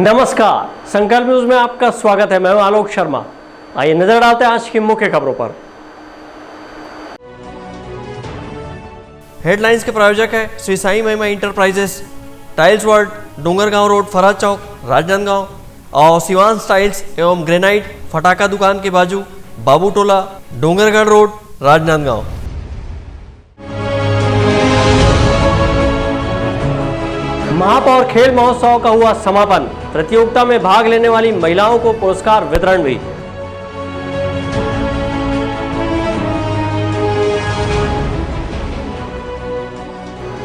नमस्कार, संकल्प न्यूज में आपका स्वागत है। मैं हूं आलोक शर्मा। आइए नजर डालते हैं आज की मुख्य खबरों पर। हेडलाइंस के प्रायोजक है Shri Sai Mahima enterprises, tiles world, Dongargaon road, Faraz Chowk, Rajnandgaon और शिवांश टाइल्स एवं ग्रेनाइट फटाका दुकान के बाजू, बाबू टोला, डोंगरगढ़ रोड, राजनांदगांव। महापौर खेल महोत्सव का हुआ समापन। प्रतियोगिता में भाग लेने वाली महिलाओं को पुरस्कार वितरण भी।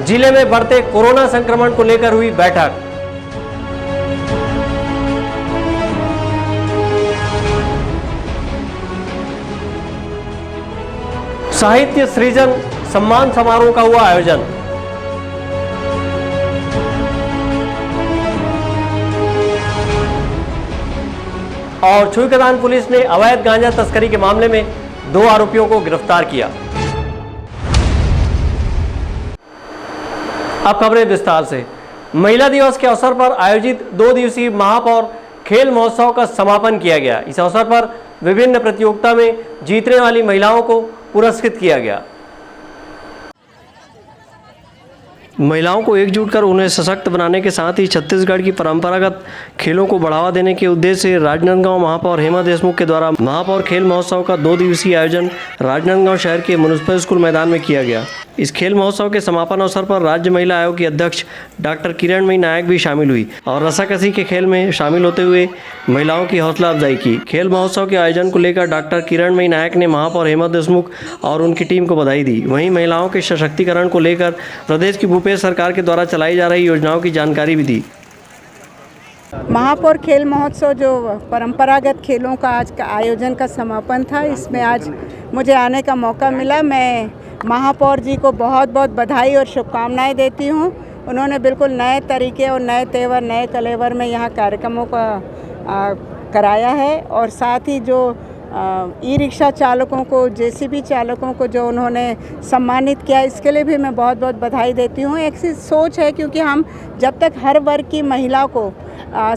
जिले में बढ़ते कोरोना संक्रमण को लेकर हुई बैठक। साहित्य सृजन सम्मान समारोह का हुआ आयोजन। और छुईकदान पुलिस ने अवैध गांजा तस्करी के मामले में 2 आरोपियों को गिरफ्तार किया। अब खबरें विस्तार से। महिला दिवस के अवसर पर आयोजित 2 दिवसीय महापौर खेल महोत्सव का समापन किया गया। इस अवसर पर विभिन्न प्रतियोगिता में जीतने वाली महिलाओं को पुरस्कृत किया गया। महिलाओं को एकजुट कर उन्हें सशक्त बनाने के साथ ही छत्तीसगढ़ की परंपरागत खेलों को बढ़ावा देने के उद्देश्य से राजनांदगांव महापौर हेमा देशमुख के द्वारा महापौर खेल महोत्सव का 2 दिवसीय आयोजन राजनांदगांव शहर के म्युनिसिपल स्कूल मैदान में किया गया। इस खेल महोत्सव के समापन अवसर पर राज्य महिला आयोग की अध्यक्ष डॉक्टर किरणमयी नायक भी शामिल हुई और रस्साकसी के खेल में शामिल होते हुए महिलाओं की हौसला अफजाई की। खेल महोत्सव के आयोजन को लेकर डॉक्टर किरणमयी नायक ने महापौर हेमा देशमुख और उनकी टीम को बधाई दी। वहीं महिलाओं के सशक्तिकरण को लेकर प्रदेश की भूपेश सरकार के द्वारा चलाई जा रही योजनाओं की जानकारी भी दी। महापौर खेल महोत्सव जो परंपरागत खेलों का आज का आयोजन का समापन था, इसमें आज मुझे आने का मौका मिला। मैं महापौर जी को बहुत बहुत बधाई और शुभकामनाएं देती हूं। उन्होंने बिल्कुल नए तरीके और नए तेवर, नए कलेवर में यहाँ कार्यक्रमों का कराया है और साथ ही जो ई रिक्शा चालकों को, जेसीबी चालकों को जो उन्होंने सम्मानित किया, इसके लिए भी मैं बहुत बहुत बधाई देती हूँ। एक सी सोच है, क्योंकि हम जब तक हर वर्ग की महिला को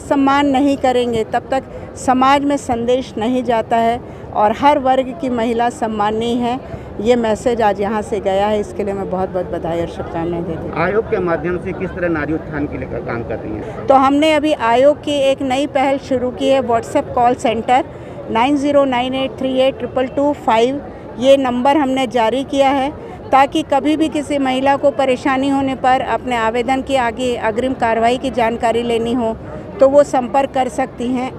सम्मान नहीं करेंगे तब तक समाज में संदेश नहीं जाता है और हर वर्ग की महिला सम्माननीय है। ये मैसेज आज यहाँ से गया है, इसके लिए मैं बहुत बहुत बधाई और शुभकामनाएं देती हूँ। आयोग के माध्यम से किस तरह नारी उत्थान के लिए काम कर रही हैं? तो हमने अभी आयोग की एक नई पहल शुरू की है, व्हाट्सएप कॉल सेंटर 9098382225। ये नंबर हमने जारी किया है ताकि कभी भी किसी महिला को परेशानी होने पर अपने आवेदन की आगे अग्रिम कार्रवाई की जानकारी लेनी हो तो वो संपर्क कर सकती हैं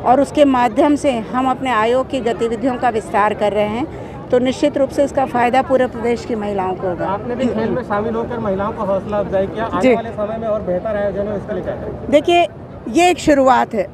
और उसके माध्यम से हम अपने आयोग की गतिविधियों का विस्तार कर रहे हैं। तो निश्चित रूप से इसका फ़ायदा पूरे प्रदेश की महिलाओं को होगा। आपने भी खेल में शामिल होकर महिलाओं को हौसला अफजाई किया। आने वाले समय में और बेहतर आयोजन हो, इसके लिए क्या करें? देखिए, ये एक शुरुआत है।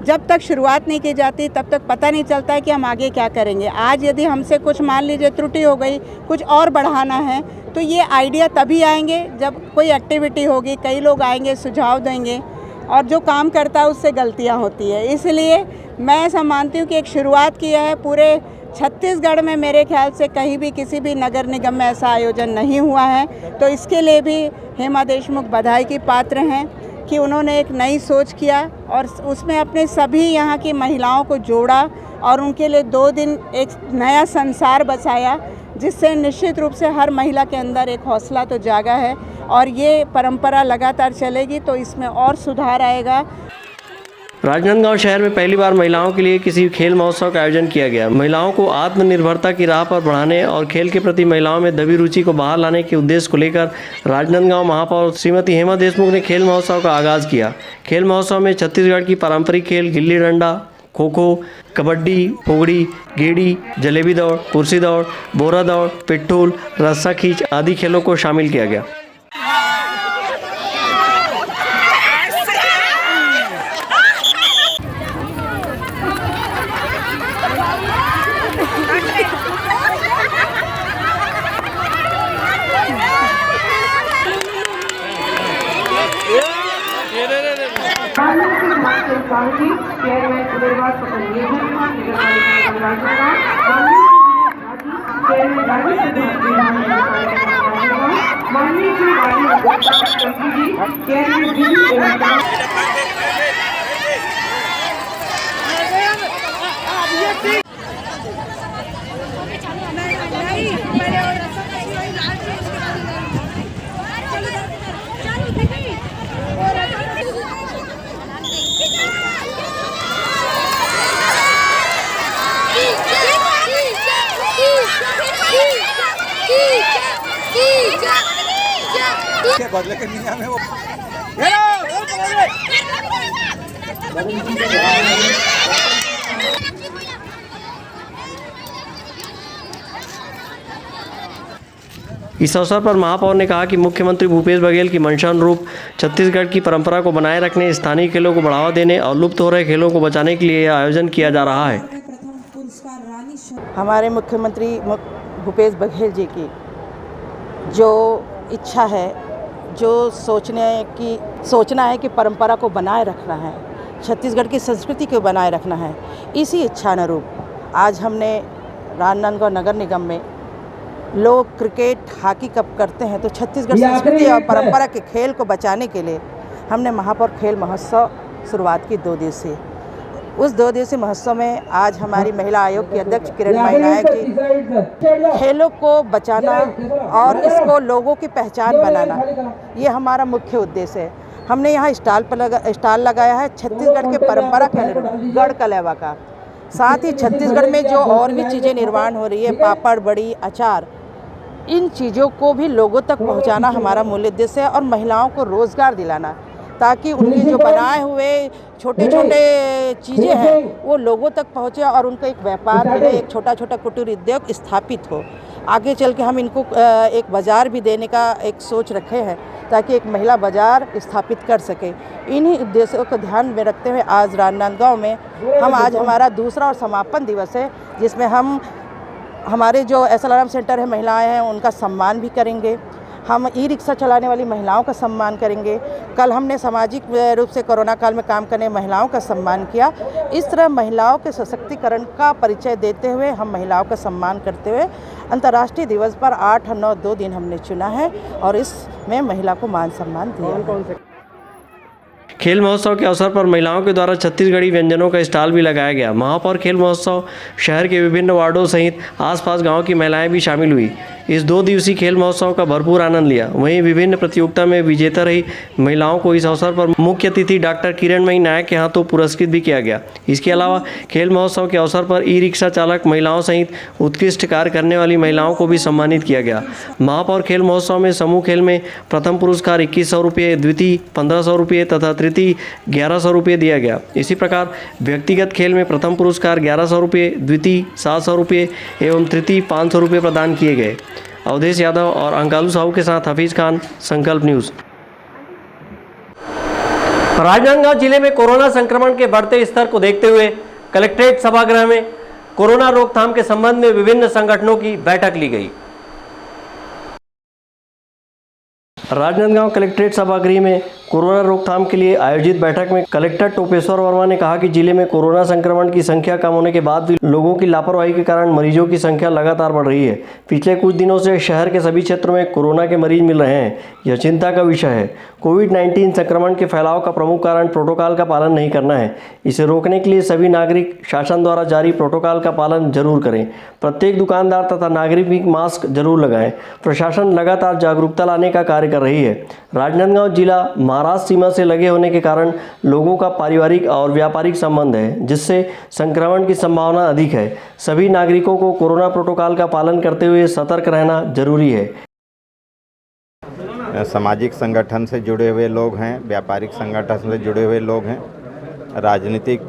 जब तक शुरुआत नहीं की जाती तब तक पता नहीं चलता है कि हम आगे क्या करेंगे। आज यदि हमसे कुछ मान लीजिए त्रुटि हो गई, कुछ और बढ़ाना है, तो ये आइडिया तभी आएंगे जब कोई एक्टिविटी होगी, कई लोग आएंगे, सुझाव देंगे और जो काम करता है उससे गलतियां होती है। इसलिए मैं ऐसा मानती हूँ कि एक शुरुआत किया है। पूरे छत्तीसगढ़ में मेरे ख्याल से कहीं भी किसी भी नगर निगम में ऐसा आयोजन नहीं हुआ है, तो इसके लिए भी हेमा देशमुख बधाई की पात्र हैं कि उन्होंने एक नई सोच किया और उसमें अपने सभी यहाँ की महिलाओं को जोड़ा और उनके लिए 2 दिन एक नया संसार बसाया, जिससे निश्चित रूप से हर महिला के अंदर एक हौसला तो जागा है और ये परंपरा लगातार चलेगी तो इसमें और सुधार आएगा। राजनांदगांव शहर में पहली बार महिलाओं के लिए किसी खेल महोत्सव का आयोजन किया गया। महिलाओं को आत्मनिर्भरता की राह पर बढ़ाने और खेल के प्रति महिलाओं में दबी रुचि को बाहर लाने के उद्देश्य को लेकर राजनांदगांव महापौर श्रीमती हेमा देशमुख ने खेल महोत्सव का आगाज किया। खेल महोत्सव में छत्तीसगढ़ की पारंपरिक खेल गिल्ली डंडा, खो खो, कबड्डी, फोगड़ी, गेड़ी, जलेबी दौड़, कुर्सी दौड़, बोरा दौड़, पिट्ठूल, रस्सा खींच आदि खेलों को शामिल किया गया। माननीय इस अवसर पर महापौर ने कहा कि मुख्यमंत्री भूपेश बघेल की मंशानुरूप छत्तीसगढ़ की परंपरा को बनाए रखने, स्थानीय खेलों को बढ़ावा देने और लुप्त हो रहे खेलों को बचाने के लिए यह आयोजन किया जा रहा है। हमारे मुख्यमंत्री भूपेश बघेल जी की जो इच्छा है, जो सोचना है कि परंपरा को बनाए रखना है, छत्तीसगढ़ की संस्कृति को बनाए रखना है, इसी इच्छा अनुरूप आज हमने राजनांदगांव नगर निगम में लोग क्रिकेट, हॉकी कप करते हैं, तो छत्तीसगढ़ संस्कृति और परंपरा के खेल को बचाने के लिए हमने महापौर खेल महोत्सव शुरुआत की 2 दिवसीय। उस 2 दिवसीय महोत्सव में आज हमारी महिला आयोग की अध्यक्ष किरणमयी नायक की खेलों को बचाना और इसको लोगों की पहचान बनाना, ये हमारा मुख्य उद्देश्य है। हमने यहाँ स्टॉल लगाया है छत्तीसगढ़ के परंपरा के अनुरूप गढ़ कलेवा का। साथ ही छत्तीसगढ़ में जो और भी चीज़ें निर्माण हो रही है, पापड़, बड़ी, अचार, इन चीज़ों को भी लोगों तक पहुंचाना हमारा मूल उद्देश्य है और महिलाओं को रोज़गार दिलाना, ताकि उनके जो बनाए हुए छोटे छोटे चीज़ें हैं वो लोगों तक पहुंचे और उनका एक व्यापार मिले, एक छोटा छोटा कुटीर उद्योग स्थापित हो। आगे चल के हम इनको एक बाज़ार भी देने का एक सोच रखे हैं, ताकि एक महिला बाज़ार स्थापित कर सके। इन्हीं उद्देश्यों को ध्यान में रखते हुए आज राजनांदगांव में आज हमारा दूसरा और समापन दिवस है, जिसमें हम हमारे जो SLRM सेंटर है, महिलाएं हैं, उनका सम्मान भी करेंगे। हम ई-रिक्शा चलाने वाली महिलाओं का सम्मान करेंगे। कल हमने सामाजिक रूप से कोरोना काल में काम करने महिलाओं का सम्मान किया। इस तरह महिलाओं के सशक्तिकरण का परिचय देते हुए हम महिलाओं का सम्मान करते हुए अंतर्राष्ट्रीय दिवस पर 8 और 9 2 दिन हमने चुना है और इसमें महिला को मान सम्मान दिया। खेल महोत्सव के अवसर पर महिलाओं के द्वारा छत्तीसगढ़ी व्यंजनों का स्टॉल भी लगाया गया। महापौर खेल महोत्सव शहर के विभिन्न वार्डों सहित आसपास गांव की महिलाएं भी शामिल हुई। इस 2 दिवसीय खेल महोत्सव का भरपूर आनंद लिया। वहीं विभिन्न प्रतियोगिता में विजेता रही महिलाओं को इस अवसर पर मुख्य अतिथि डॉक्टर किरणमयी नायक के हाथों पुरस्कृत भी किया गया। इसके अलावा खेल महोत्सव के अवसर पर ई-रिक्शा चालक महिलाओं सहित उत्कृष्ट कार्य करने वाली महिलाओं को भी सम्मानित किया गया। महापौर खेल महोत्सव में समूह खेल में प्रथम पुरस्कार 2100 रुपये, द्वितीय 1500 रुपये तथा तृतीय 1100 रुपये दिया गया। इसी प्रकार व्यक्तिगत खेल में प्रथम पुरस्कार 1100 रुपये, द्वितीय 700 रुपये एवं तृतीय 500 रुपये प्रदान किए गए। अवधेश यादव और अंकालू साहू के साथ हफीज खान, संकल्प न्यूज़। राजनांदगांव जिले में कोरोना संक्रमण के बढ़ते स्तर को देखते हुए कलेक्ट्रेट सभागृह में कोरोना रोकथाम के संबंध में विभिन्न संगठनों की बैठक ली गई। राजनांदगांव कलेक्ट्रेट सभागृह में कोरोना रोकथाम के लिए आयोजित बैठक में कलेक्टर टोपेश्वर वर्मा ने कहा कि जिले में कोरोना संक्रमण की संख्या कम होने के बाद भी लोगों की लापरवाही के कारण मरीजों की संख्या लगातार बढ़ रही है। पिछले कुछ दिनों से शहर के सभी क्षेत्रों में कोरोना के मरीज मिल रहे हैं। यह चिंता का विषय है। कोविड-19 संक्रमण के फैलाव का प्रमुख कारण प्रोटोकॉल का पालन नहीं करना है। इसे रोकने के लिए सभी नागरिक शासन द्वारा जारी प्रोटोकॉल का पालन जरूर करें। प्रत्येक दुकानदार तथा नागरिक भी मास्क जरूर लगाएं। प्रशासन लगातार जागरूकता लाने का कार्य कर रही है। राजनांदगांव जिला महाराष्ट्र सीमा से लगे होने के कारण लोगों का पारिवारिक और व्यापारिक संबंध है, जिससे संक्रमण की संभावना अधिक है। सभी नागरिकों को कोरोना प्रोटोकॉल का पालन करते हुए सतर्क रहना जरूरी है। सामाजिक संगठन से जुड़े हुए लोग हैं, व्यापारिक संगठन से जुड़े हुए लोग हैं, राजनीतिक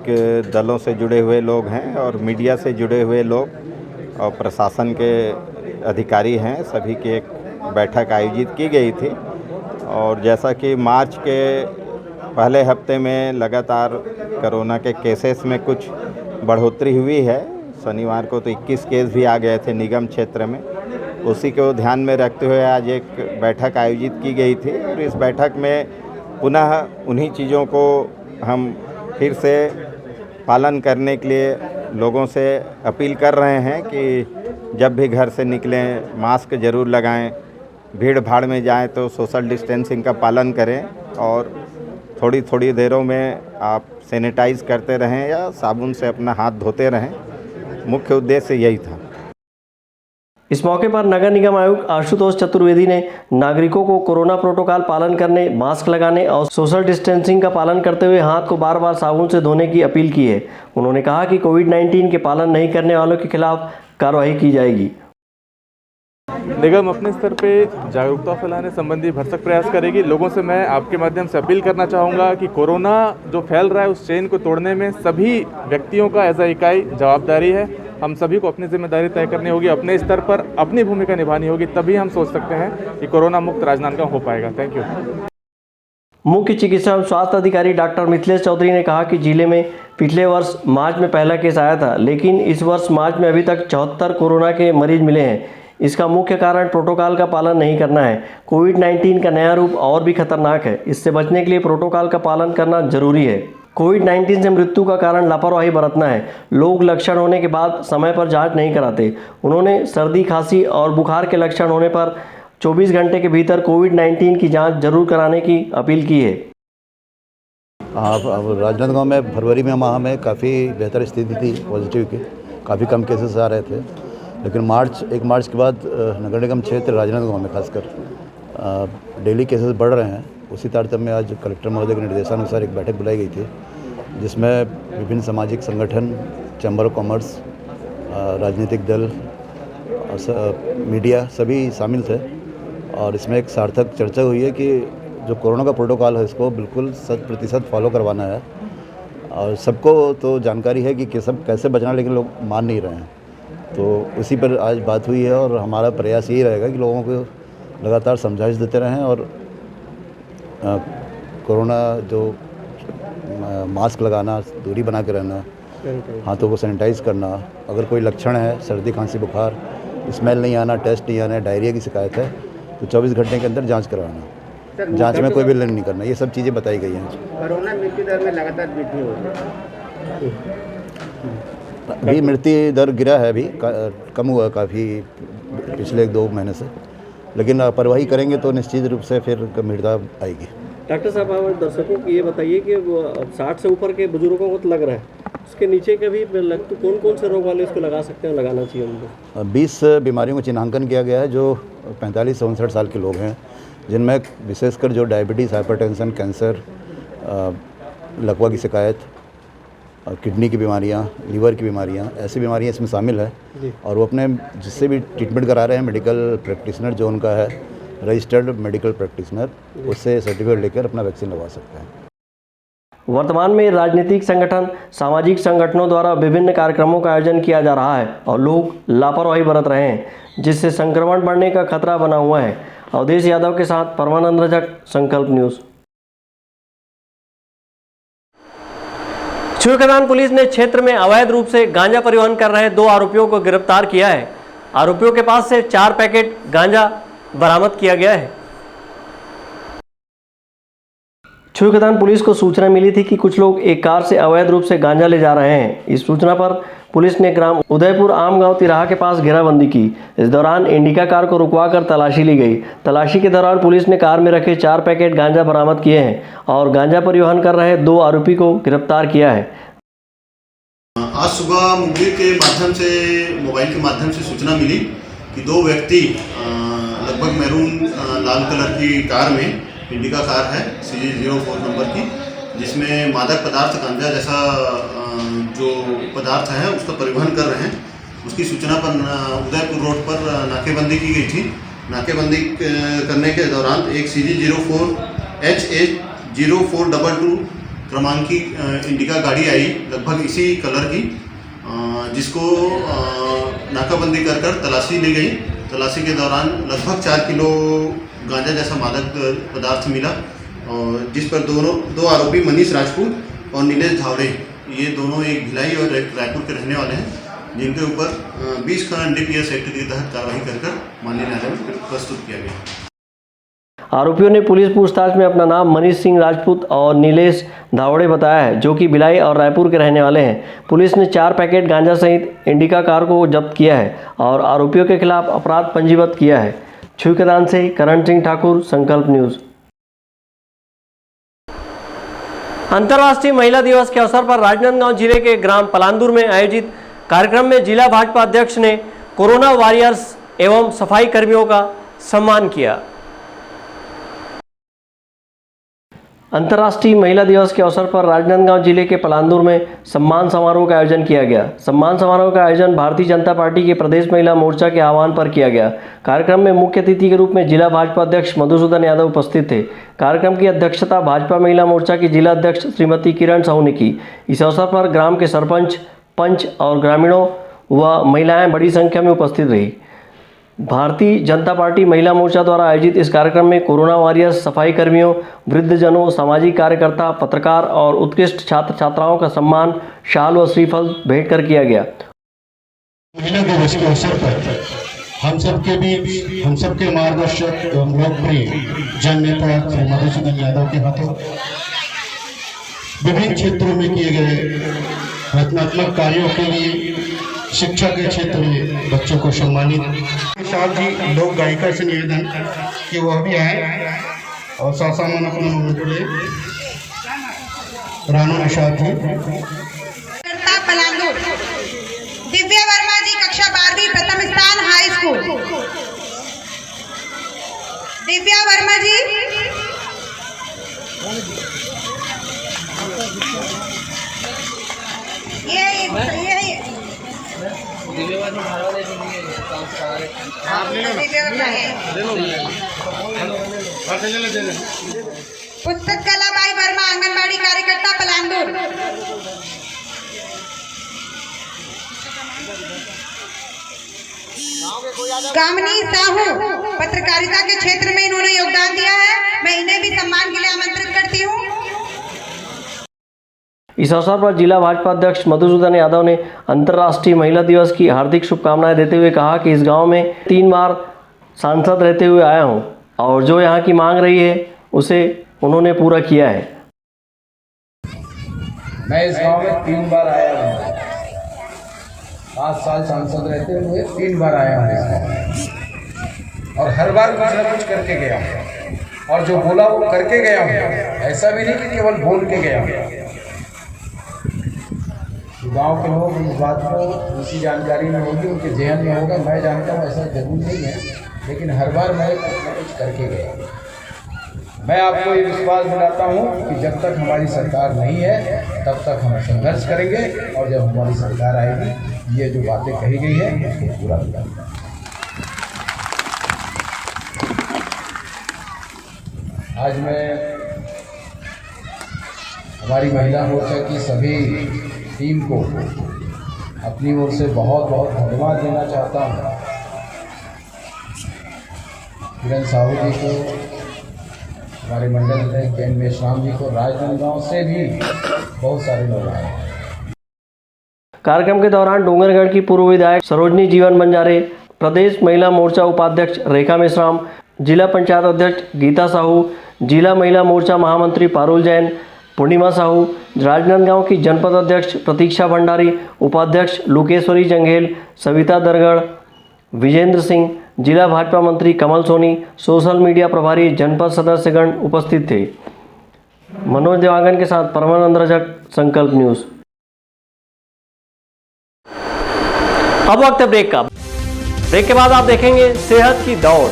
दलों से जुड़े हुए लोग हैं और मीडिया से जुड़े हुए लोग और प्रशासन के अधिकारी हैं। सभी की एक बैठक आयोजित की गई थी और जैसा कि मार्च के पहले हफ्ते में लगातार कोरोना के केसेस में कुछ बढ़ोतरी हुई है। शनिवार को तो 21 केस भी आ गए थे निगम क्षेत्र में। उसी को ध्यान में रखते हुए आज एक बैठक आयोजित की गई थी और इस बैठक में पुनः उन्हीं चीज़ों को हम फिर से पालन करने के लिए लोगों से अपील कर रहे हैं कि जब भी घर से निकलें मास्क ज़रूर लगाएं, भीड़ भाड़ में जाएं तो सोशल डिस्टेंसिंग का पालन करें और थोड़ी थोड़ी देरों में आप सैनिटाइज करते रहें या साबुन से अपना हाथ धोते रहें। मुख्य उद्देश्य यही था। इस मौके पर नगर निगम आयुक्त आशुतोष चतुर्वेदी ने नागरिकों को कोरोना प्रोटोकॉल पालन करने, मास्क लगाने और सोशल डिस्टेंसिंग का पालन करते हुए हाथ को बार बार साबुन से धोने की अपील की है। उन्होंने कहा कि कोविड-19 के पालन नहीं करने वालों के खिलाफ कार्रवाई की जाएगी। निगम अपने स्तर पे जागरूकता फैलाने संबंधी भरसक प्रयास करेगी। लोगों से मैं आपके माध्यम से अपील करना चाहूँगा कि कोरोना जो फैल रहा है उस चेन को तोड़ने में सभी व्यक्तियों का एज अ इकाई जवाबदारी है। हम सभी को अपनी जिम्मेदारी तय करनी होगी, अपने स्तर पर अपनी भूमिका निभानी होगी, तभी हम सोच सकते हैं कि कोरोना मुक्त राजनांदगांव हो पाएगा। Thank you. मुख्य चिकित्सा एवं स्वास्थ्य अधिकारी डॉक्टर मिथिलेश चौधरी ने कहा कि जिले में पिछले वर्ष मार्च में पहला केस आया था, लेकिन इस वर्ष मार्च में अभी तक 74 कोरोना के मरीज मिले हैं। इसका मुख्य कारण प्रोटोकॉल का पालन नहीं करना है। कोविड-19 का नया रूप और भी खतरनाक है। इससे बचने के लिए प्रोटोकॉल का पालन करना जरूरी है। कोविड-19 से मृत्यु का कारण लापरवाही बरतना है। लोग लक्षण होने के बाद समय पर जांच नहीं कराते। उन्होंने सर्दी, खांसी और बुखार के लक्षण होने पर 24 घंटे के भीतर कोविड-19 की जांच जरूर कराने की अपील की है। अब राजनांदगांव में फरवरी में माह में काफ़ी बेहतर स्थिति थी पॉजिटिव की, काफ़ी कम केसेस आ रहे थे, लेकिन 1 मार्च के बाद नगर निगम क्षेत्र राजनांदगांव में खासकर डेली केसेस बढ़ रहे हैं। उसी तारतम्य में आज कलेक्टर महोदय के निर्देशानुसार एक बैठक बुलाई गई थी, जिसमें विभिन्न सामाजिक संगठन, चैम्बर ऑफ कॉमर्स, राजनीतिक दल, मीडिया सभी शामिल थे और इसमें एक सार्थक चर्चा हुई है कि जो कोरोना का प्रोटोकॉल है इसको बिल्कुल 100% फॉलो करवाना है। और सबको तो जानकारी है कि सब कैसे बचना, लेकिन लोग मान नहीं रहे हैं। तो उसी पर आज बात हुई है और हमारा प्रयास यही रहेगा कि लोगों को लगातार समझाइश देते रहें और कोरोना जो मास्क लगाना, दूरी बना के रहना, हाथों को सैनिटाइज करना, अगर कोई लक्षण है सर्दी, खांसी, बुखार, स्मेल नहीं आना, टेस्ट नहीं आना, डायरिया की शिकायत है तो 24 घंटे के अंदर जांच करवाना, जांच में कोई विलंब नहीं करना, ये सब चीज़ें बताई गई हैं। कोरोना मृत्यु दर में लगातार वृद्धि हो रही है। अभी मृत्यु दर गिरा है, अभी कम हुआ काफ़ी पिछले 1-2 महीने से, लेकिन लापरवाही करेंगे तो निश्चित रूप से फिर गंभीरता आएगी। डॉक्टर साहब, आप दर्शकों को ये बताइए कि 60 से ऊपर के बुजुर्गों को तो लग रहा है, उसके नीचे के भी तो कौन कौन से रोग वाले इसको लगा सकते हैं, लगाना चाहिए उनको? 20 बीमारियों को चिन्हांकन किया गया है जो 45 से 59 साल के लोग हैं, जिनमें विशेषकर जो डायबिटीज़, हाइपरटेंशन, कैंसर, लकवा की शिकायत, किडनी की बीमारियां, लीवर की बीमारियां, ऐसी बीमारियां इसमें शामिल है। और वो अपने जिससे भी ट्रीटमेंट करा रहे हैं मेडिकल प्रैक्टिशनर जो उनका है रजिस्टर्ड मेडिकल प्रैक्टिशनर, उससे सर्टिफिकेट लेकर अपना वैक्सीन लगवा सकते हैं। वर्तमान में राजनीतिक संगठन, सामाजिक संगठनों द्वारा विभिन्न कार्यक्रमों का आयोजन किया जा रहा है और लोग लापरवाही बरत रहे हैं, जिससे संक्रमण बढ़ने का खतरा बना हुआ है। अवधेश यादव के साथ परमानंद रजक, संकल्प न्यूज़। छुईखदान पुलिस ने क्षेत्र में अवैध रूप से गांजा परिवहन कर रहे 2 आरोपियों को गिरफ्तार किया है। आरोपियों के पास से 4 पैकेट गांजा बरामद किया गया है। छुईखदान पुलिस को सूचना मिली थी कि कुछ लोग एक कार से अवैध रूप से गांजा ले जा रहे हैं। इस सूचना पर पुलिस ने ग्राम उदयपुर आमगांव तिराहा के पास घेराबंदी की। इस दौरान इंडिका कार को रुकवाकर तलाशी ली गई। तलाशी के दौरान पुलिस ने कार में रखे 4 पैकेट गांजा बरामद किए हैं और गांजा परिवहन कर रहे 2 आरोपी को गिरफ्तार किया है। आज सुबह मोबाइल के माध्यम से सूचना मिली कि 2 व्यक्ति लगभग मैरून लाल कलर की कार में, इंडिका कार है CG04 नंबर की, जिसमें मादक पदार्थ गांजा जैसा जो पदार्थ है उसका परिवहन कर रहे हैं। उसकी सूचना पर उदयपुर रोड पर नाकेबंदी की गई थी। नाकेबंदी करने के दौरान एक CG04 HH 0422 क्रमांक की इंडिका गाड़ी आई, लगभग इसी कलर की, जिसको नाकाबंदी कर तलाशी ली गई। तलाशी के दौरान लगभग 4 किलो गांजा जैसा मादक पदार्थ मिला, और जिस पर 2 आरोपी मनीष राजपूत और नीलेश धावड़े, ये दोनों एक भिलाई और एक रायपुर के रहने वाले हैं, जिनके ऊपर 20 का NDPS एक्ट के तहत कार्रवाई कर माननीय न्यायालय में प्रस्तुत किया गया। आरोपियों ने पुलिस पूछताछ में अपना नाम मनीष सिंह राजपूत और नीलेश धावड़े बताया है, जो कि भिलाई और रायपुर के रहने वाले हैं। पुलिस ने 4 पैकेट गांजा सहित इंडिका कार को जब्त किया है और आरोपियों के खिलाफ अपराध पंजीबद्ध किया है। छुईखदान से करण सिंह ठाकुर, संकल्प न्यूज़। अंतर्राष्ट्रीय महिला दिवस के अवसर पर राजनांदगांव जिले के ग्राम पलांदुर में आयोजित कार्यक्रम में जिला भाजपा अध्यक्ष ने कोरोना वॉरियर्स एवं सफाई कर्मियों का सम्मान किया। अंतर्राष्ट्रीय महिला दिवस के अवसर पर राजनांदगांव जिले के पलांदुर में सम्मान समारोह का आयोजन किया गया। सम्मान समारोह का आयोजन भारतीय जनता पार्टी के प्रदेश महिला मोर्चा के आह्वान पर किया गया। कार्यक्रम में मुख्य अतिथि के रूप में जिला भाजपा अध्यक्ष मधुसूदन यादव उपस्थित थे। कार्यक्रम की अध्यक्षता भाजपा महिला मोर्चा की जिला अध्यक्ष श्रीमती किरण साहू ने की। इस अवसर पर ग्राम के सरपंच, पंच और ग्रामीणों व महिलाएं बड़ी संख्या में उपस्थित रही। भारतीय जनता पार्टी महिला मोर्चा द्वारा आयोजित इस कार्यक्रम में कोरोना वॉरियर्स, सफाई कर्मियों, वृद्धजनों, सामाजिक कार्यकर्ता, पत्रकार और उत्कृष्ट छात्र छात्राओं का सम्मान शाल व श्रीफल भेंट कर किया गया। महिला दिवस के अवसर पर हम सबके मार्गदर्शक एवं लोकप्रिय जन नेता श्री मधुसूदन यादव के हाथों विभिन्न क्षेत्रों में किए गए रचनात्मक कार्यों के लिए शिक्षा के क्षेत्र में बच्चों को सम्मानित। साथ ही लोक गायिका से निवेदन कि वह भी आए और सासामान अपना जुड़े। रानू निषाद जी, दिव्या वर्मा जी कक्षा 12वीं प्रथम स्थान हाई स्कूल। दिव्या वर्मा जी, पुस्तक कला बाई वर्मा आंगनबाड़ी कार्यकर्ता पलांदुर। गामनी साहू पत्रकारिता के क्षेत्र में इन्होंने योगदान दिया है। मैं इन्हें भी सम्मान के लिए आमंत्रित करती हूँ। इस अवसर पर जिला भाजपा अध्यक्ष मधुसूदन यादव ने अंतर्राष्ट्रीय महिला दिवस की हार्दिक शुभकामनाएं देते हुए कहा कि इस गांव में 3 बार सांसद रहते हुए आया हूं और जो यहां की मांग रही है उसे उन्होंने पूरा किया है। मैं इस गांव में 3 बार आया हूं। 5 साल सांसद रहते हुए 3 बार आया हूं इस गांव में और हर बार कुछ न कुछ करके गया हूं और जो बोला वो करके गया हूं। ऐसा भी नहीं कि केवल बोल के गया हूं। गांव के लोग इस बात को उसी जानकारी में होगी, उनके जहन में होगा। मैं जानता हूँ ऐसा जरूर नहीं है, लेकिन हर बार मैं कुछ न कुछ करके गया। मैं आपको ये विश्वास दिलाता हूँ कि जब तक हमारी सरकार नहीं है तब तक हम संघर्ष करेंगे और जब हमारी सरकार आएगी ये जो बातें कही गई है उसको पूरा करेंगे। आज मैं हमारी महिला मोर्चा की सभी टीम को अपनी ओर से बहुत बहुत धन्यवाद देना चाहता हूँ। किरण साहू जी को, हमारे मंडल अध्यक्ष जैन मेश्राम जी को, राजनांदगांव से भी बहुत सारे लोग आए। कार्यक्रम के दौरान डोंगरगढ़ की पूर्व विधायक सरोजनी जीवन बंजारे, प्रदेश महिला मोर्चा उपाध्यक्ष रेखा मेश्राम, जिला पंचायत अध्यक्ष गीता साहू, जिला महिला मोर्चा महामंत्री पारुल जैन, पूर्णिमा साहू, राजनांदगांव की जनपद अध्यक्ष प्रतीक्षा भंडारी, उपाध्यक्ष लुकेश्वरी जंघेल, सविता दरगढ़, विजेंद्र सिंह, जिला भाजपा मंत्री कमल सोनी, सोशल मीडिया प्रभारी जनपद सदस्यगण उपस्थित थे। मनोज देवांगन के साथ परमानंद रजक, संकल्प न्यूज। अब वक्त है ब्रेक का। ब्रेक के बाद आप देखेंगे सेहत की दौड़।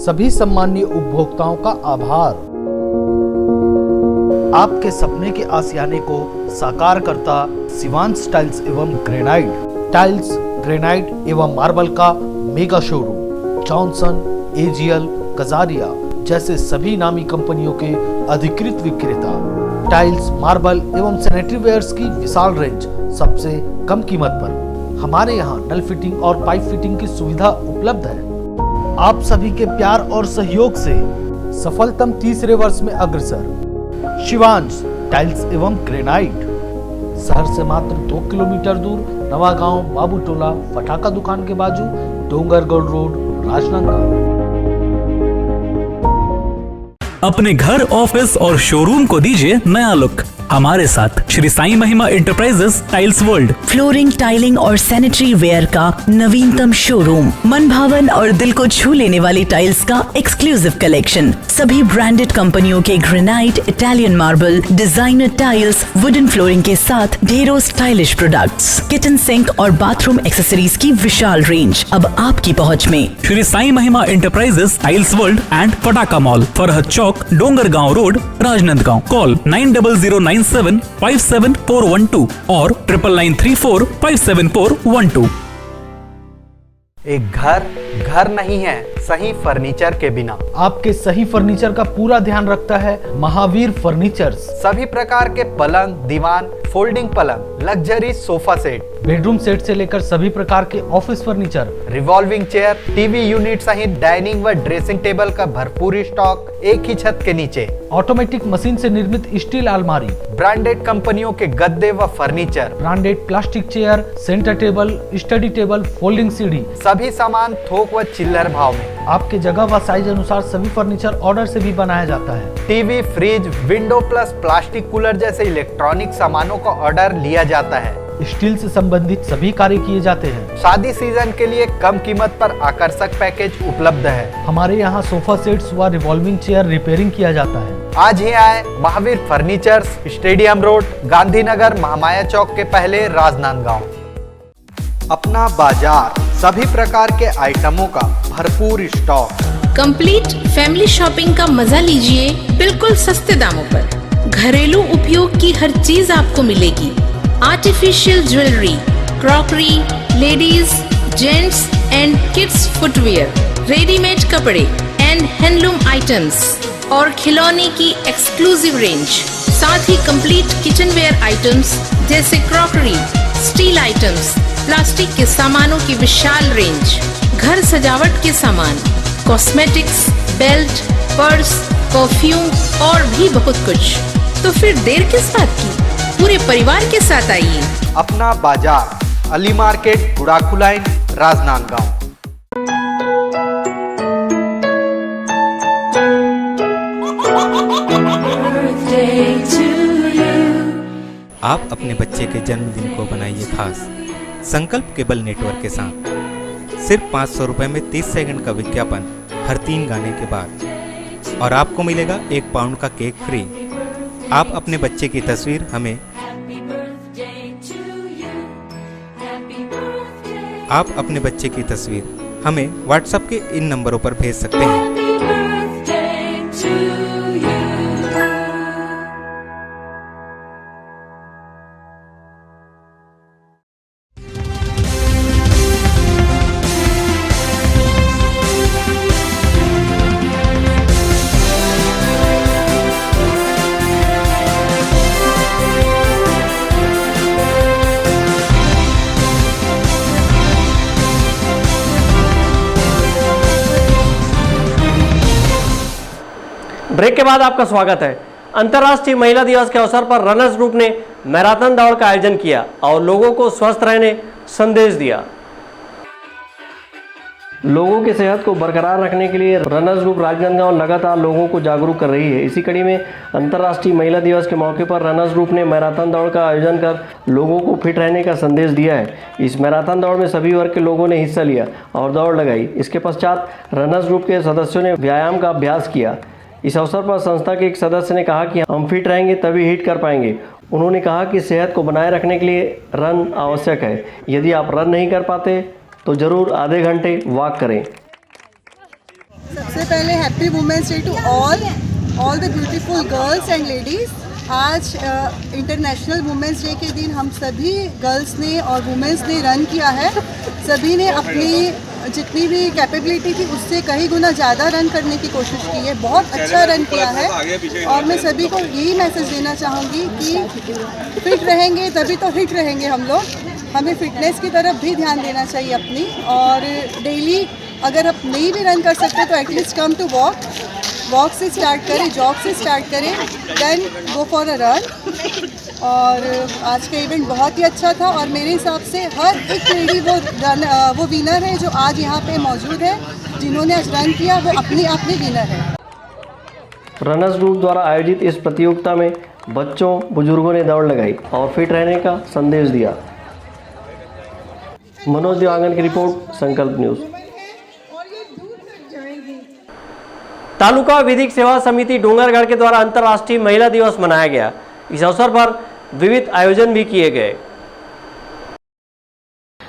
सभी सम्मानीय उपभोक्ताओं का आभार। आपके सपने के आशियाने को साकार करता शिवांश टाइल्स एवं ग्रेनाइट। टाइल्स, ग्रेनाइट एवं मार्बल का mega showroom. Johnson, AGL, Kajaria जैसे सभी नामी कंपनियों के अधिकृत विक्रेता। टाइल्स, मार्बल एवं सैनिटरी वेयर्स की विशाल रेंज सबसे कम कीमत पर। हमारे यहाँ नल फिटिंग और पाइप फिटिंग की सुविधा उपलब्ध है। आप सभी के प्यार और सहयोग से सफलतम 3रे वर्ष में अग्रसर। शिवांश टाइल्स एवं ग्रेनाइट, शहर से मात्र 2 किलोमीटर दूर, नवागांव बाबूटोला फटाका दुकान के बाजू, डोंगरगढ़ रोड, राजनांदगांव। अपने घर, ऑफिस और शोरूम को दीजिए नया लुक। हमारे साथ Shri Sai Mahima enterprises tiles world, flooring, tiling और सैनिटरी वेयर का नवीनतम शोरूम, मन भावन और दिल को छू लेने वाली टाइल्स का एक्सक्लूसिव कलेक्शन, सभी ब्रांडेड कंपनियों के granite, Italian marble, designer tiles, wooden flooring के साथ ढेरों स्टाइलिश प्रोडक्ट्स, किचन सिंक और बाथरूम एक्सेसरीज की विशाल रेंज अब आपकी पहुंच में। Shri Sai Mahima enterprises tiles world and Pataka mall, Farhad Chowk, Dongargaon road, Rajnandgaon. Call 9009757412 और 9993457412। एक घर नहीं है सही फर्नीचर के बिना। आपके सही फर्नीचर का पूरा ध्यान रखता है महावीर फर्नीचर्स। सभी प्रकार के पलंग, दीवान, फोल्डिंग पलंग, luxury sofa set, bedroom set से लेकर सभी प्रकार के office furniture, revolving chair, TV unit सहित डाइनिंग व ड्रेसिंग टेबल का भरपूर स्टॉक एक ही छत के नीचे। ऑटोमेटिक मशीन से निर्मित स्टील अलमारी, ब्रांडेड कंपनियों के गद्दे व furniture, branded plastic chair, centre table, study table, folding सीढ़ी, सभी सामान थोक व चिल्लर भाव में। आपके जगह व साइज अनुसार सभी फर्नीचर ऑर्डर से भी बनाया जाता है। TV, fridge, window plus plastic cooler जैसे इलेक्ट्रॉनिक सामानों का ऑर्डर लिया जाता है। स्टील से संबंधित सभी कार्य किए जाते हैं। शादी सीजन के लिए कम कीमत पर आकर्षक पैकेज उपलब्ध है। हमारे यहाँ सोफा सेट्स व रिवॉल्विंग चेयर रिपेयरिंग किया जाता है। आज ही आए Mahavir furnitures, stadium road, Gandhinagar, Mahamaya Chowk के पहले, राजनांदगांव। अपना बाजार, सभी प्रकार के आइटमों का भरपूर स्टॉक। कंप्लीट फैमिली शॉपिंग का मजा लीजिए बिल्कुल सस्ते दामों पर। घरेलू उपयोग की हर चीज आपको मिलेगी। Artificial jewellery, crockery, ladies, gents and kids footwear, readymade कपड़े एंड हैंडलूम आइटम्स और खिलौने की एक्सक्लूसिव रेंज, साथ ही कंप्लीट किचनवेयर आइटम्स जैसे क्रॉकरी, स्टील आइटम्स, प्लास्टिक के सामानों की विशाल रेंज, घर सजावट के सामान, कॉस्मेटिक्स, बेल्ट, पर्स, परफ्यूम और भी बहुत कुछ। तो फिर देर किस बात की, पूरे परिवार के साथ आइए। अपना बाजार, अली मार्केट, गुड़ाखू लाइन, राजनांदगांव। आप अपने बच्चे के जन्मदिन को बनाइए खास संकल्प केबल नेटवर्क के साथ। सिर्फ 500 रुपये में 30 सेकंड का विज्ञापन हर 3 गाने के बाद, और आपको मिलेगा 1 पाउंड का केक फ्री। आप अपने बच्चे की तस्वीर हमें व्हाट्सएप के इन नंबरों पर भेज सकते हैं। ब्रेक के बाद आपका स्वागत है। अंतर्राष्ट्रीय महिला दिवस के अवसर पर रनर्स ग्रुप ने मैराथन दौड़ का आयोजन किया और लोगों को स्वस्थ रहने संदेश दिया। लोगों की सेहत को बरकरार रखने के लिए रनर्स ग्रुप राजनांदगांव लगातार लोगों को जागरूक कर रही है। इसी कड़ी में अंतर्राष्ट्रीय महिला दिवस के मौके पर रनर्स ग्रुप ने मैराथन दौड़ का आयोजन कर लोगों को फिट रहने का संदेश दिया है। इस मैराथन दौड़ में सभी वर्ग के लोगों ने हिस्सा लिया और दौड़ लगाई। इसके पश्चात रनर्स ग्रुप के सदस्यों ने व्यायाम का अभ्यास किया। इस अवसर पर संस्था के एक सदस्य ने कहा कि हम फिट रहेंगे तभी हिट कर पाएंगे। उन्होंने कहा कि सेहत को बनाए रखने के लिए रन आवश्यक है। यदि आप रन नहीं कर पाते तो ज़रूर आधे घंटे वॉक करें। सबसे पहले happy women's day to all the beautiful girls and ladies. आज इंटरनेशनल वुमेन्स डे के दिन हम सभी गर्ल्स ने और वुमेन्स ने रन किया है। सभी ने अपनी जितनी भी कैपेबिलिटी थी उससे कई गुना ज़्यादा रन करने की कोशिश की है। बहुत अच्छा रन किया है और मैं सभी को यही मैसेज देना चाहूँगी कि फिट रहेंगे तभी तो हिट रहेंगे हम लोग। हमें फिटनेस की तरफ भी ध्यान देना चाहिए अपनी, और डेली अगर आप नहीं भी रन कर सकते तो एटलीस्ट कम टू वॉक से स्टार्ट करें, जॉग से स्टार्ट करें, then go for a run. और आज का इवेंट बहुत ही अच्छा था और मेरे हिसाब से हर एक लेडी वो विनर है जो आज यहाँ पे मौजूद है। जिन्होंने आज रन किया वो अपने आप में विनर है। रनर्स ग्रुप द्वारा आयोजित इस प्रतियोगिता में बच्चों बुजुर्गों ने दौड़ लगाई और फिट रहने का संदेश दिया। मनोज देवांगन की रिपोर्ट, संकल्प न्यूज। तालुका विधिक सेवा समिति डोंगरगढ़ के द्वारा अंतर्राष्ट्रीय महिला दिवस मनाया गया। इस अवसर पर विविध आयोजन भी किए गए।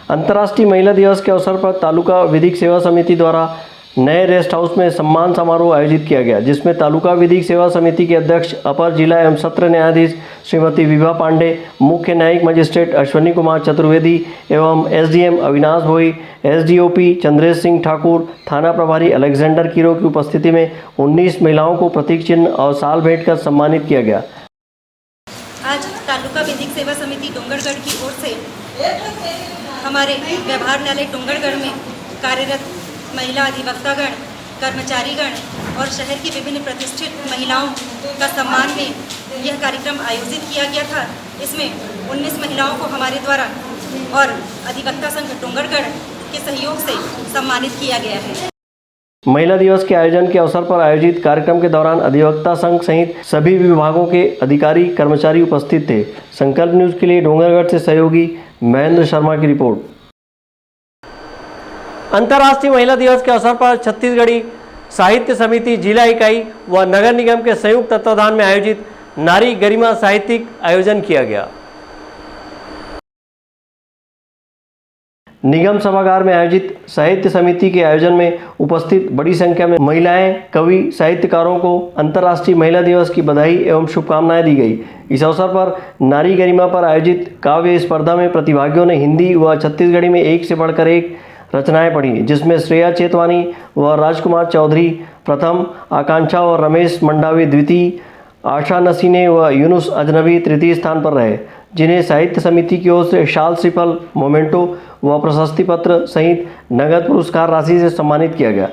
अंतर्राष्ट्रीय महिला दिवस के अवसर पर तालुका विधिक सेवा समिति द्वारा नए रेस्ट हाउस में सम्मान समारोह आयोजित किया गया, जिसमें तालुका विधिक सेवा समिति के अध्यक्ष अपर जिला एवं सत्र न्यायाधीश श्रीमती विभा पांडे, मुख्य न्यायिक मजिस्ट्रेट अश्वनी कुमार चतुर्वेदी एवं एसडीएम अविनाश भोई, एसडीओपी चंद्रेश सिंह ठाकुर, थाना प्रभारी अलेक्जेंडर कीरो की उपस्थिति में 19 महिलाओं को प्रतीक चिन्ह और साल भेंट कर सम्मानित किया गया। आज तालुका विधिक सेवा समिति डोंगरगढ़ की ओर से हमारे व्यवहार न्यायालय डोंगरगढ़ में कार्यरत महिला अधिवक्तागण, कर्मचारीगण और शहर की विभिन्न प्रतिष्ठित महिलाओं का सम्मान में यह कार्यक्रम आयोजित किया गया था। इसमें 19 महिलाओं को हमारे द्वारा और अधिवक्ता संघ डोंगरगढ़ के सहयोग से सम्मानित किया गया है। महिला दिवस के आयोजन के अवसर पर आयोजित कार्यक्रम के दौरान अधिवक्ता संघ सहित सभी विभागों के अधिकारी कर्मचारी उपस्थित थे। संकल्प न्यूज के लिए डोंगरगढ़ से सहयोगी महेंद्र शर्मा की रिपोर्ट। अंतर्राष्ट्रीय महिला दिवस के अवसर पर छत्तीसगढ़ी साहित्य समिति जिला इकाई व नगर निगम के संयुक्त तत्वाधान में आयोजित नारी गरिमा साहित्यिक आयोजन किया गया। निगम सभागार में आयोजित साहित्य समिति के आयोजन में उपस्थित बड़ी संख्या में महिलाएं, कवि, साहित्यकारों को अंतर्राष्ट्रीय महिला दिवस की बधाई एवं शुभकामनाएं दी गई। इस अवसर पर नारी गरिमा पर आयोजित काव्य स्पर्धा में प्रतिभागियों ने हिंदी व छत्तीसगढ़ी में एक से बढ़कर एक रचनाएं पढ़ी, जिसमें श्रेया चेतवानी व राजकुमार चौधरी प्रथम, आकांक्षा और रमेश मंडावी द्वितीय, आशा नसीने व यूनुस अजनबी तृतीय स्थान पर रहे, जिन्हें साहित्य समिति की ओर से शाल, श्रीफल, मोमेंटो व प्रशस्ति पत्र सहित नगद पुरस्कार राशि से सम्मानित किया गया।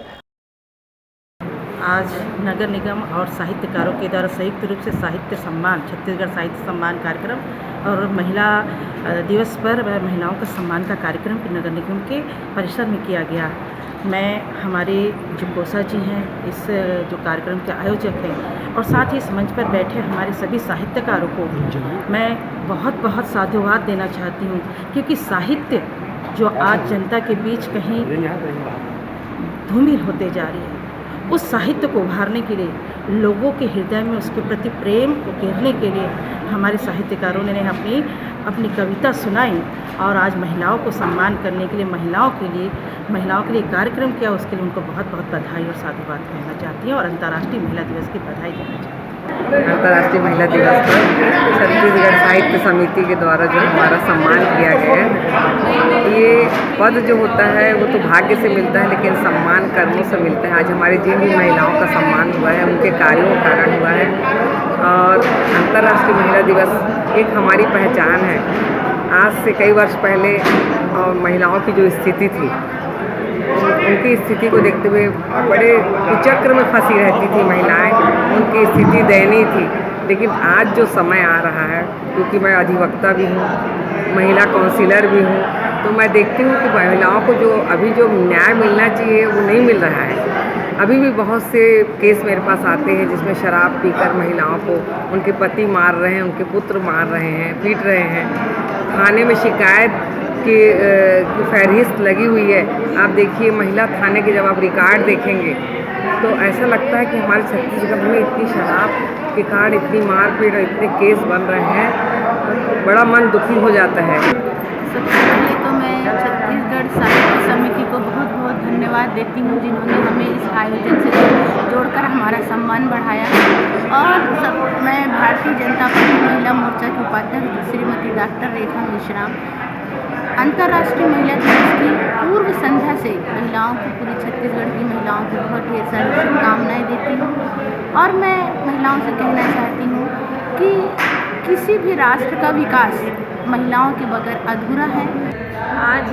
आज नगर निगम और साहित्यकारों के द्वारा संयुक्त रूप से साहित्य सम्मान, छत्तीसगढ़ साहित्य सम्मान कार्यक्रम और महिला दिवस पर महिलाओं का सम्मान का कार्यक्रम नगर निगम के परिसर में किया गया। मैं, हमारे जो कोसा जी हैं, इस जो कार्यक्रम के आयोजक हैं, और साथ ही इस मंच पर बैठे हमारे सभी साहित्यकारों को मैं बहुत बहुत साधुवाद देना चाहती हूँ, क्योंकि साहित्य जो आज जनता के बीच कहीं धूमिल होते जा रही है, उस साहित्य को उभारने के लिए, लोगों के हृदय में उसके प्रति प्रेम को घेरने के लिए हमारे साहित्यकारों ने अपनी कविता सुनाई और आज महिलाओं को सम्मान करने के लिए महिलाओं के लिए कार्यक्रम किया। उसके लिए उनको बहुत बहुत बधाई और साधुवाद कहना चाहती हूँ और अंतर्राष्ट्रीय महिला दिवस की बधाई देना चाहती हूँ। अंतर्राष्ट्रीय महिला दिवस पर छत्तीसगढ़ साहित्य समिति के द्वारा जो हमारा सम्मान किया गया है, ये पद जो होता है वो तो भाग्य से मिलता है, लेकिन सम्मान कर्मों से मिलता है। आज हमारी जिन भी महिलाओं का सम्मान हुआ है, उनके कार्यों के कारण हुआ है। और अंतर्राष्ट्रीय महिला दिवस एक हमारी पहचान है। आज से कई वर्ष पहले महिलाओं की जो स्थिति थी, उनकी स्थिति को देखते हुए बड़े कुचक्र में फंसी रहती थी महिलाएं, उनकी स्थिति दयनीय थी। लेकिन आज जो समय आ रहा है, क्योंकि मैं अधिवक्ता भी हूँ, महिला काउंसिलर भी हूँ, तो मैं देखती हूँ कि महिलाओं को जो न्याय मिलना चाहिए वो नहीं मिल रहा है। अभी भी बहुत से केस मेरे पास आते हैं जिसमें शराब पीकर महिलाओं को उनके पति मार रहे हैं, उनके पुत्र मार रहे हैं, पीट रहे हैं। थाने में शिकायत की फहरिस्त लगी हुई है। आप देखिए महिला थाने के जब आप रिकॉर्ड देखेंगे तो ऐसा लगता है कि हमारे छत्तीसगढ़ में इतनी शराब के कारण इतनी मारपीट और इतने केस बन रहे हैं, बड़ा मन दुखी हो जाता है। सबसे पहले तो मैं छत्तीसगढ़ साहित्य समिति को बहुत बहुत धन्यवाद देती हूँ, जिन्होंने हमें इस आयोजन से जोड़कर हमारा सम्मान बढ़ाया। और मैं भारतीय जनता पार्टी महिला मोर्चा की उपाध्यक्ष श्रीमती डॉक्टर रेखा मेश्राम अंतर्राष्ट्रीय महिला दिवस की पूर्व संध्या से महिलाओं को, पूरी छत्तीसगढ़ की महिलाओं को बहुत ढेर सारी शुभकामनाएँ देती हूँ। और मैं महिलाओं से कहना चाहती हूँ कि किसी भी राष्ट्र का विकास महिलाओं के बगैर अधूरा है। आज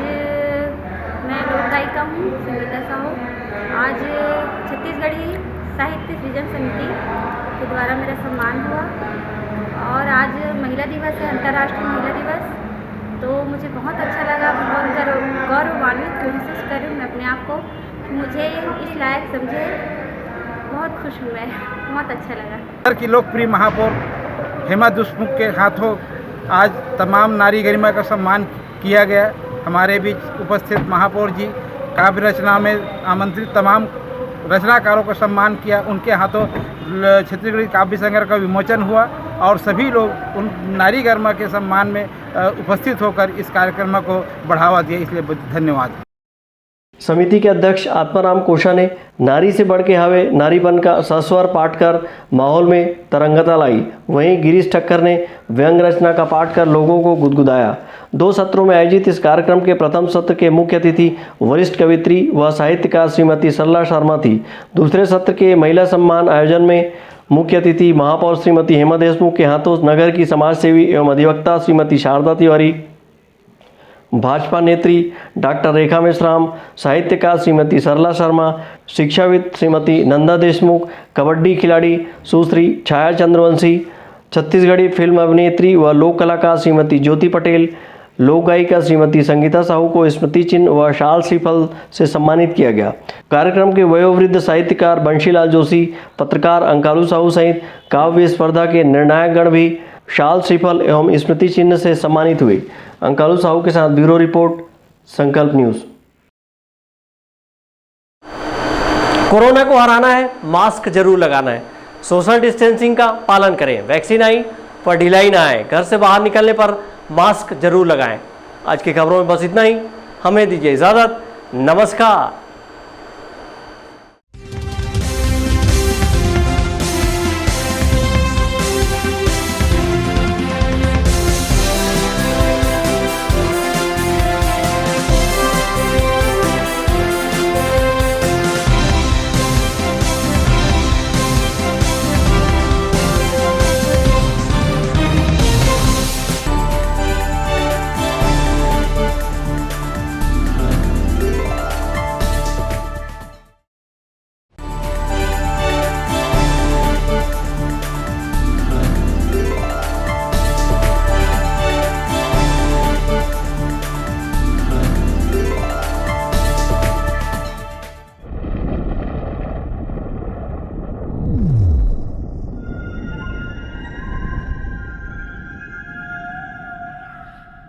मैं लोकगायिका हूँ संगीता साहू। आज छत्तीसगढ़ी साहित्य सृजन समिति के द्वारा मेरा सम्मान हुआ और आज महिला दिवस है, अंतर्राष्ट्रीय महिला दिवस। तो मुझे बहुत अच्छा लगा, बहुत गौरवान्वित महसूस करूँ मैं अपने आप को, मुझे इस लायक समझे। बहुत खुश हूँ मैं, बहुत अच्छा लगा। की लोकप्रिय महापौर हेमा देशमुख के हाथों आज तमाम नारी गरिमा का सम्मान किया गया। हमारे बीच उपस्थित महापौर जी काव्य रचना में आमंत्रित तमाम रचनाकारों का सम्मान किया। उनके हाथों छत्तीसगढ़ी काव्य संग्रह का विमोचन हुआ और सभी लोग उन नारी गरिमा के सम्मान में उपस्थित होकर इस कार्यक्रम को बढ़ावा दिया, इसलिए धन्यवाद। समिति के अध्यक्ष आत्माराम कोशा ने नारी से बढ़ के हवे नारीपन का सस्वर पाठ कर माहौल में तरंगता लाई। वहीं गिरीश ठक्कर ने व्यंग रचना का पाठ कर लोगों को गुदगुदाया। 2 सत्रों में आयोजित इस कार्यक्रम के प्रथम सत्र के मुख्य अतिथि वरिष्ठ कवित्री व साहित्यकार श्रीमती सरला शर्मा थी। दूसरे सत्र के महिला सम्मान आयोजन में मुख्य अतिथि महापौर श्रीमती हेमा देशमुख के हाथों नगर की समाज सेवी एवं अधिवक्ता श्रीमती शारदा तिवारी, भाजपा नेत्री डॉक्टर रेखा मेश्राम, साहित्यकार श्रीमती सरला शर्मा, शिक्षाविद श्रीमती नंदा देशमुख, कबड्डी खिलाड़ी सुश्री छाया चंद्रवंशी, छत्तीसगढ़ी फिल्म अभिनेत्री व लोक कलाकार श्रीमती ज्योति पटेल, लोक गायिका श्रीमती संगीता साहू को स्मृति चिन्ह व शाल श्रीफल से सम्मानित किया गया। कार्यक्रम के वयोवृद्ध साहित्यकार बंशीलाल जोशी, पत्रकार अंकालू साहू सहित काव्य स्पर्धा के निर्णायकगण भी शाल श्रीफल एवं स्मृति चिन्ह से सम्मानित हुए। अंकालू साहू के साथ ब्यूरो रिपोर्ट, संकल्प न्यूज। कोरोना को हराना है, मास्क जरूर लगाना है, सोशल डिस्टेंसिंग का पालन करें, वैक्सीन आई पर ढिलाई ना आए, घर से बाहर निकलने पर मास्क जरूर लगाएं। आज की खबरों में बस इतना ही, हमें दीजिए इजाजत, नमस्कार।